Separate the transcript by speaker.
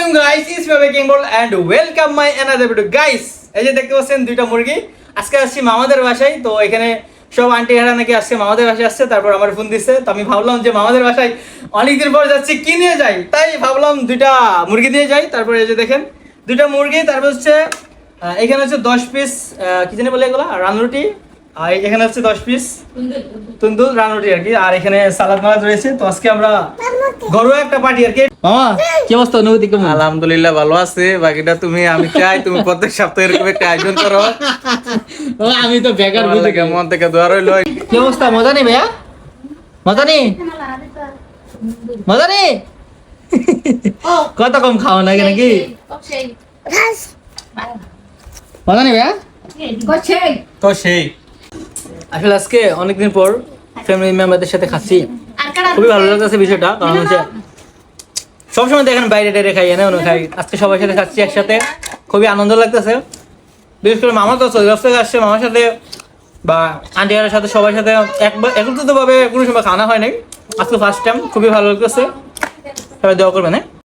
Speaker 1: আলাইকুম guys, it's me baking ball and welcome my another video. Guys, এই যে দেখতে পাচ্ছেন দুইটা মুরগি। আজকে আসছি মামাদের বাসায়। তো এখানে সব আন্টি এরা নাকি আজকে মামাদের বাসায় আসছে। তারপর আমার ফোন দিচ্ছে, তো আমি ভাবলাম যে মামাদের বাসায় অনেকদিন পর যাচ্ছি, কি নিয়ে যাই, তাই ভাবলাম দুইটা মুরগি দিয়ে যাই। তারপর এই যে দেখেন দুইটা মুরগি, তারপর হচ্ছে এখানে হচ্ছে 10 পিস কি জানি বলে এগুলো রানরুটি, আর এখানে হচ্ছে 10 পিস তুন্দুল রানরুটি আর কি, আর এখানে সালাদ মালাদ রয়েছে। তো আজকে আমরা ঘরোয়া একটা পার্টি আর কি। মামা কি অবস্থা, অনুভূতি কেমন?
Speaker 2: আলহামদুলিল্লাহ ভালো আছে। বাকিটা তুমি, আমি চাই তুমি প্রত্যেক সপ্তাহে এরকম একটা আয়োজন করো।
Speaker 1: আমি তো বেকার বুঝে গেলাম।
Speaker 2: মন থেকে দোয়া রইলো।
Speaker 1: কি অবস্থা, মজা নেই ভাইয়া? মজা নেই? মজা নেই? কত কম খাওয়া লাগে নাকি? মজা নেই ভাইয়া?
Speaker 2: তো সেই
Speaker 1: আসলে আজকে অনেকদিন পর ফ্যামিলি মেম্বারদের সাথে খাচ্ছি, খুবই ভালো লাগতেছে বিষয়টা। কারণ হচ্ছে সবসময় দেখেন বাইরে টাইরে খাই, এনে ওনে খাই, আজকে সবার সাথে খাচ্ছি একসাথে, খুবই আনন্দ লাগতেছে। বিশেষ করে মামা তো সৌদি আরব থেকে আসছে, মামার সাথে বা আন্টিয়ার সাথে সবার সাথে একত্রিত ভাবে কোনো সময় খাওয়া হয় নাই, আজকে ফার্স্ট টাইম, খুবই ভালো লাগতেছে। সবাই দোয়া করবেন।